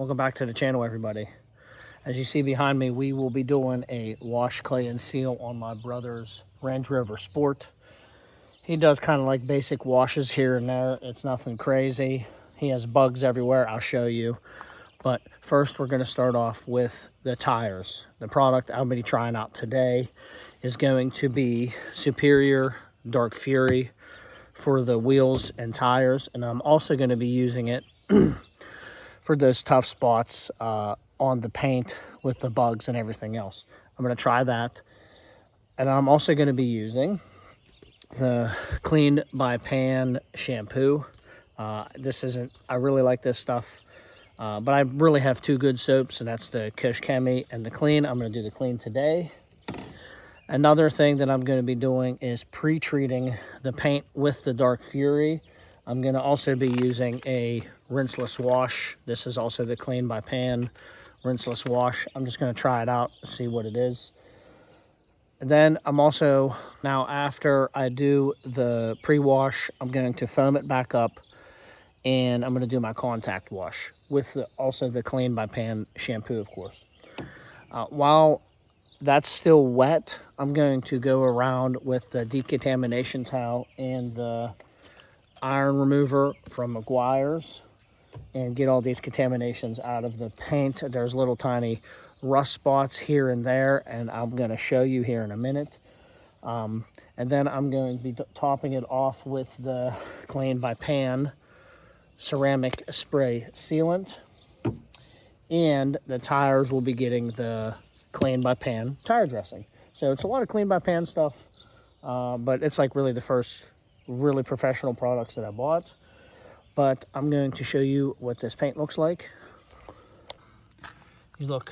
Welcome back to the channel, everybody. As you see behind me, we will be doing a wash, clay, and seal on my brother's Range Rover Sport. He does kind of like basic washes here and there. It's nothing crazy. He has bugs everywhere. I'll show you. But first, we're going to start off with the tires. The product I'm going to be trying out today is going to be Superior Dark Fury for the wheels and tires. And I'm also going to be using it for those tough spots on the paint with the bugs and everything else. I'm going to try that. And I'm also going to be using the Clean by Pan shampoo. I really like this stuff. But I really have two good soaps, and that's the Kush Chemi and the Clean. I'm going to do the Clean today. Another thing that I'm going to be doing is pre-treating the paint with the Dark Fury. I'm going to also be using a rinseless wash. This is also the Clean by Pan rinseless wash. I'm just going to try it out, see what it is. And then I'm also, now after I do the pre-wash, I'm going to foam it back up, and I'm going to do my contact wash with also the Clean by Pan shampoo, of course. While that's still wet, I'm going to go around with the decontamination towel and the iron remover from Meguiar's and get all these contaminations out of the paint. There's little tiny rust spots here and there, and I'm going to show you here in a minute. And then I'm going to be topping it off with the Clean by Pan ceramic spray sealant, and the tires will be getting the Clean by Pan tire dressing. So it's a lot of Clean by Pan stuff, but it's like really the first really professional products that I bought. But I'm going to show you what this paint looks like. You look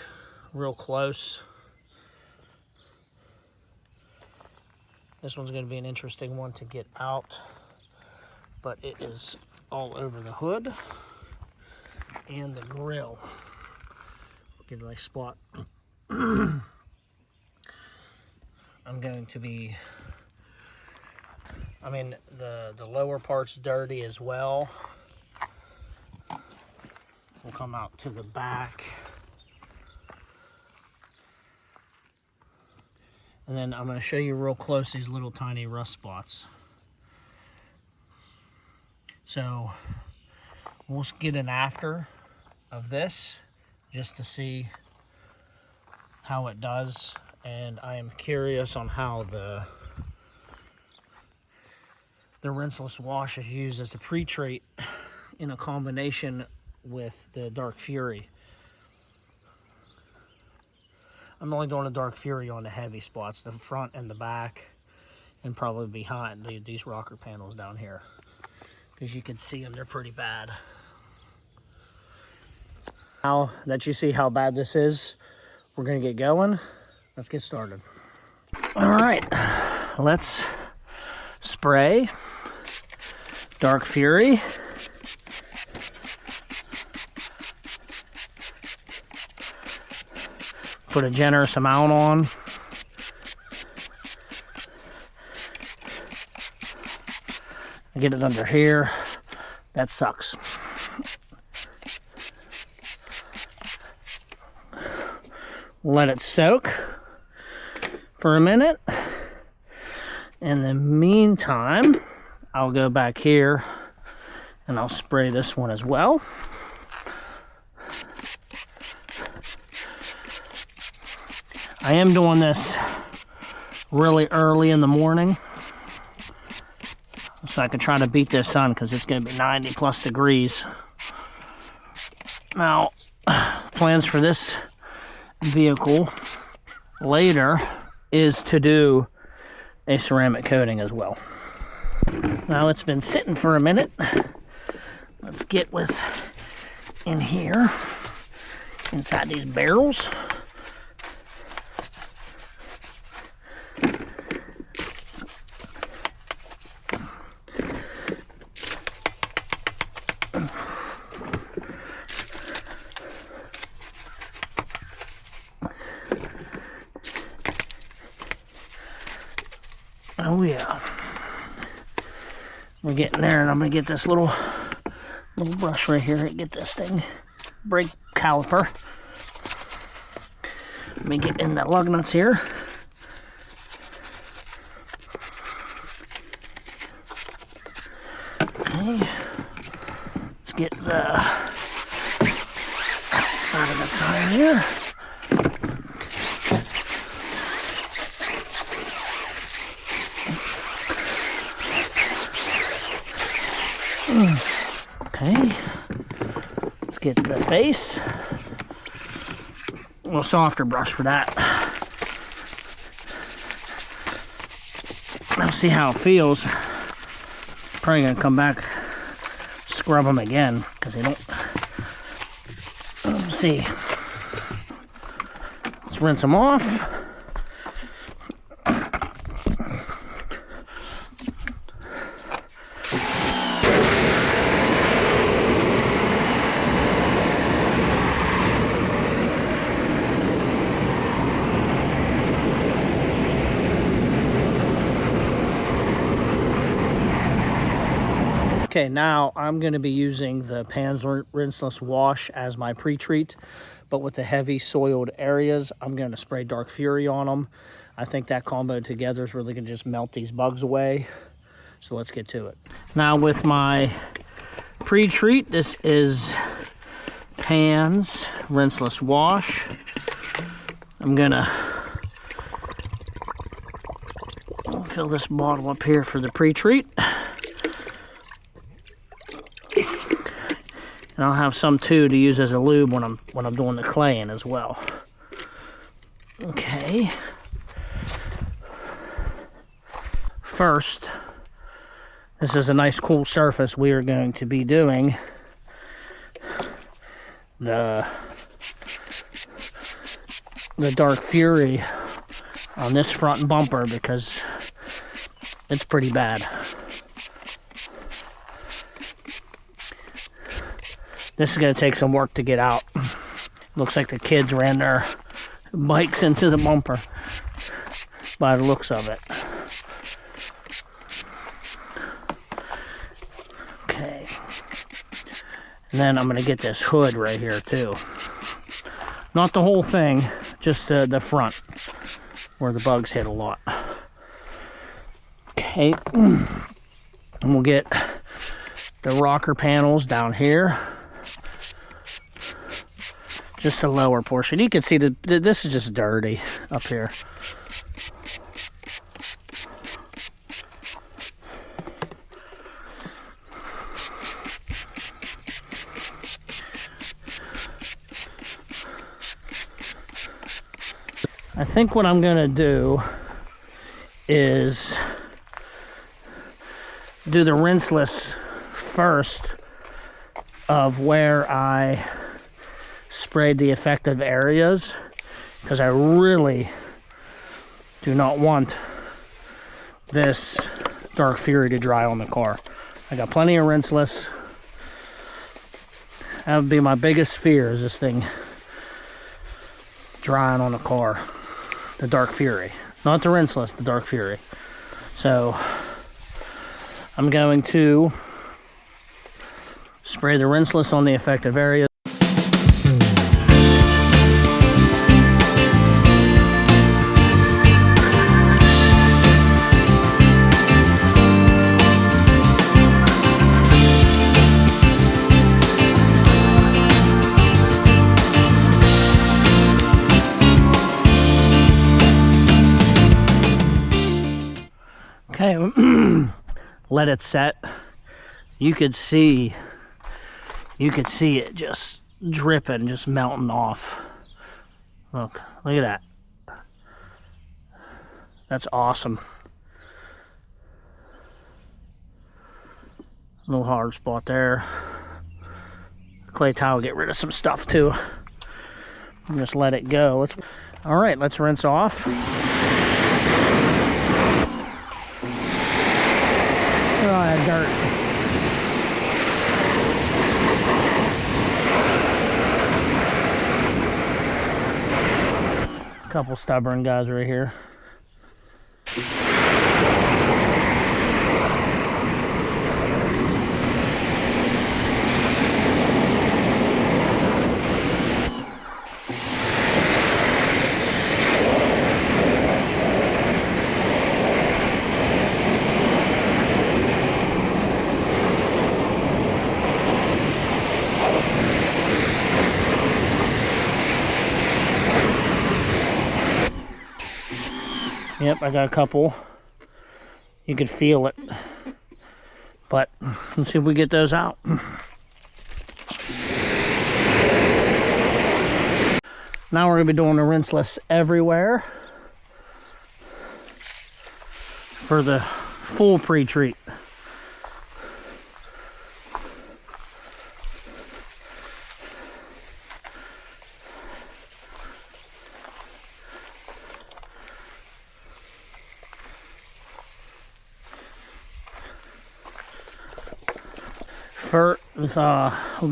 real close. This one's going to be an interesting one to get out, but it is all over the hood and the grill. Get a nice spot. I'm going to be, the lower part's dirty as well. We'll come out to the back. And then I'm going to show you real close these little tiny rust spots. So we'll get an after of this just to see how it does. And I am curious on how the rinseless wash is used as a pre-treat in a combination with the Dark Fury. I'm only doing a Dark Fury on the heavy spots, the front and the back, and probably behind these rocker panels down here. As you can see them, they're pretty bad. Now that you see how bad this is, we're gonna get going. Let's get started. All right, let's spray Dark Fury. Put a generous amount on. Get it under here. That sucks. Let it soak for a minute. In the meantime, I'll go back here and I'll spray this one as well. I am doing this really early in the morning, so I can try to beat this sun because it's going to be 90 plus degrees. Now, plans for this vehicle later is to do a ceramic coating as well. Now it's been sitting for a minute. Let's get in here, inside these barrels. Oh yeah, we're getting there, and I'm gonna get this little brush right here and get this thing brake caliper. Let me get in the lug nuts here. Okay, let's get the outside of the tire here. Okay, let's get the face. A little softer brush for that. I'll see how it feels. Probably gonna come back, scrub them again because they don't. Let's see. Let's rinse them off. Okay, now I'm going to be using the Pan Rinsless wash as my pre-treat, but with the heavy soiled areas, I'm going to spray Dark Fury on them. I think that combo together is really going to just melt these bugs away. So let's get to it. Now with my pre-treat, this is Pan's Rinseless Wash. I'm going to fill this bottle up here for the pre-treat. And I'll have some too to use as a lube when I'm doing the claying as well. Okay. First, this is a nice cool surface. We are going to be doing the Dark Fury on this front bumper because it's pretty bad. This is going to take some work to get out. Looks like the kids ran their bikes into the bumper by the looks of it. Okay. And then I'm going to get this hood right here too. Not the whole thing, just the front where the bugs hit a lot. Okay. And we'll get the rocker panels down here. Just the lower portion. You can see that this is just dirty up here. I think what I'm gonna do is do the rinseless first of where I sprayed the affected areas, because I really do not want this Dark Fury to dry on the car. I got plenty of rinseless. That would be my biggest fear, is this thing drying on the car. The Dark Fury. Not the rinseless, the Dark Fury. So I'm going to spray the rinseless on the affected areas. Okay, let it set. You could see it just dripping, just melting off. Look at that. That's awesome. A little hard spot there. Clay towel will get rid of some stuff too. And just let it go. All right, let's rinse off. Oh, dirt. Couple stubborn guys right here. Yep, I got a couple. You could feel it. But let's see if we get those out. Now we're going to be doing the rinseless everywhere for the full pre-treat. First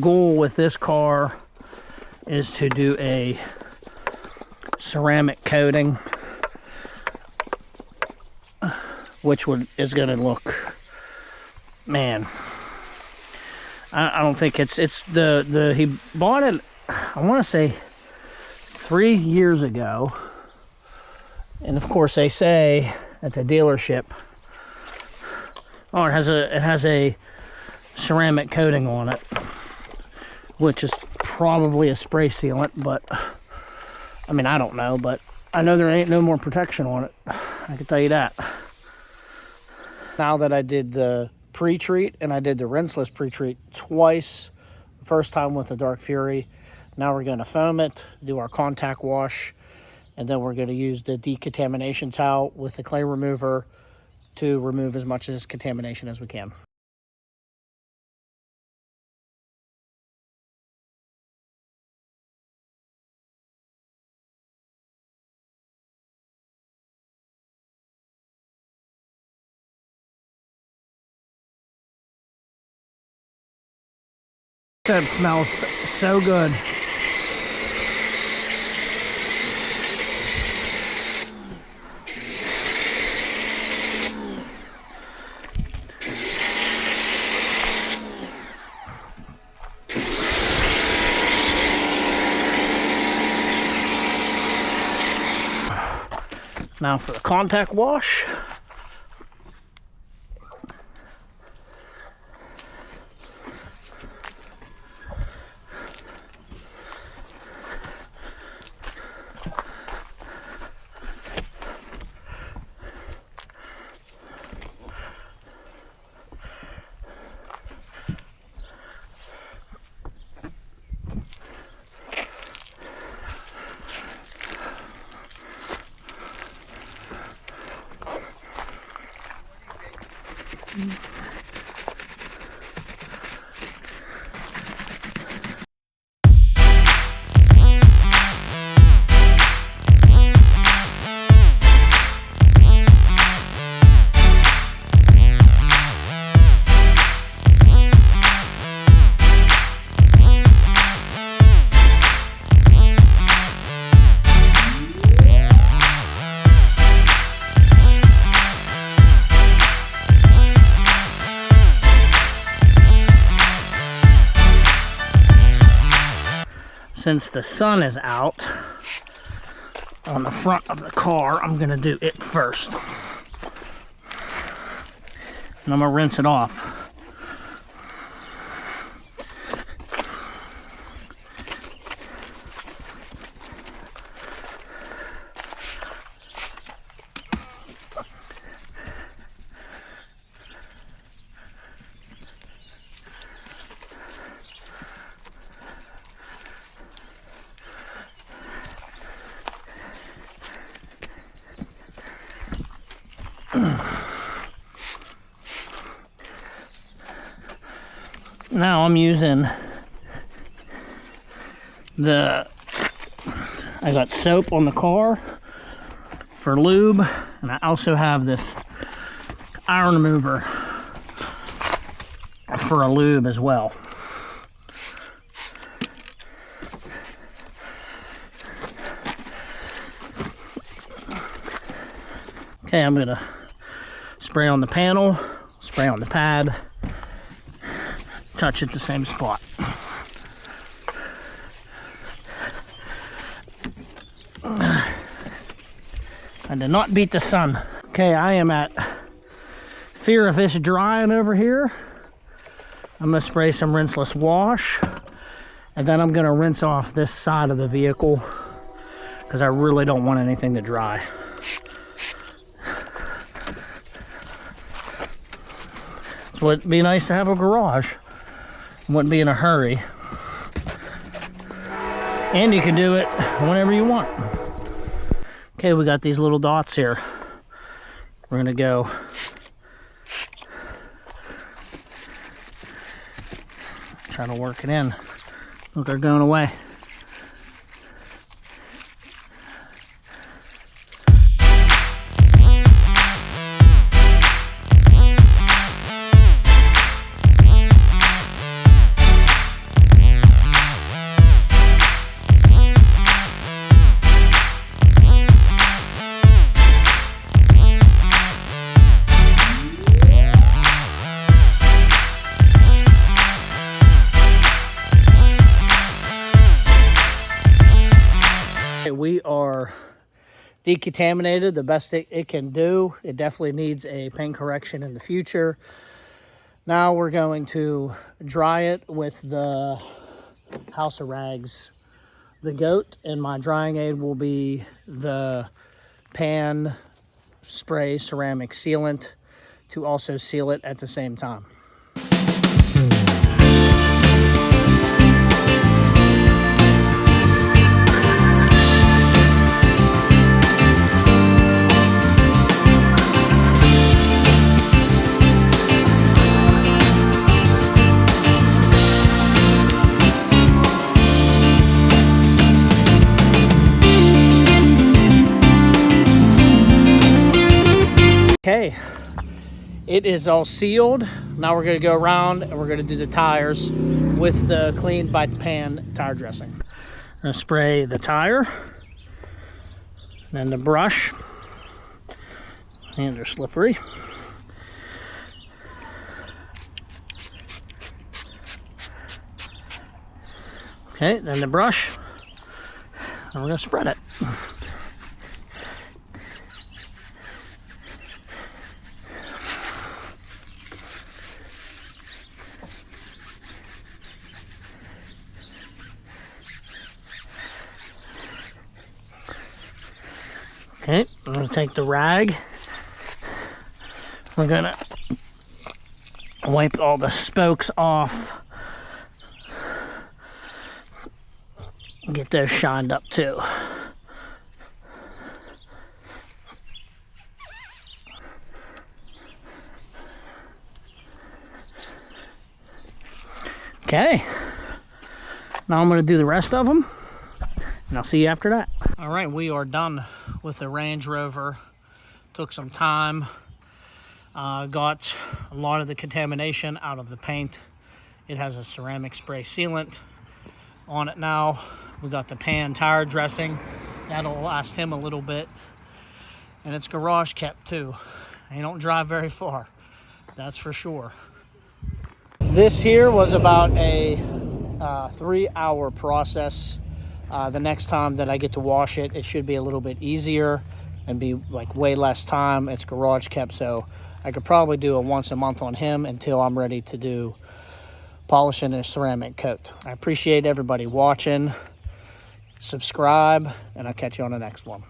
goal with this car is to do a ceramic coating, which is going to look, man, I don't think it's he bought it, I want to say 3 years ago, and of course they say at the dealership, oh, it has a ceramic coating on it, which is probably a spray sealant, but I mean, I don't know, but I know there ain't no more protection on it, I can tell you that. Now that I did the pre-treat and I did the rinseless pre-treat twice, first time with the Dark Fury, now we're going to foam it, do our contact wash, and then we're going to use the decontamination towel with the clay remover to remove as much of this contamination as we can. That smells so good. Now for the contact wash. Since the sun is out on the front of the car, I'm going to do it first. And I'm going to rinse it off. Now I'm using I got soap on the car for lube, and I also have this iron remover for a lube as well. Okay, I'm gonna spray on the panel, spray on the pad, touch at the same spot. I did not beat the sun. Okay, I am at fear of this drying over here. I'm gonna spray some rinseless wash, and then I'm gonna rinse off this side of the vehicle because I really don't want anything to dry. So it'd be nice to have a garage. Wouldn't be in a hurry. And you can do it whenever you want. Okay, we got these little dots here. We're gonna go try to work it in. Look, they're going away. We are decontaminated the best it can do. It definitely needs a paint correction in the future. Now we're going to dry it with the House of Rags, the goat, and my drying aid will be the Pan Spray ceramic sealant to also seal it at the same time. Okay, it is all sealed. Now we're going to go around and we're going to do the tires with the Clean by Pan tire dressing. I'm going to spray the tire, then the brush, and they're slippery. Okay, then the brush, and we're going to spread it. Okay, I'm going to take the rag. We're going to wipe all the spokes off. Get those shined up too. Okay, now I'm going to do the rest of them, and I'll see you after that. All right, we are done with the Range Rover. Took some time. Got a lot of the contamination out of the paint. It has a ceramic spray sealant on it now. We got the Pan tire dressing. That'll last him a little bit. And it's garage kept too. He don't drive very far, that's for sure. This here was about a 3-hour process. The next time that I get to wash it, it should be a little bit easier and be like way less time. It's garage kept, so I could probably do a once a month on him until I'm ready to do polishing a ceramic coat. I appreciate everybody watching. Subscribe, and I'll catch you on the next one.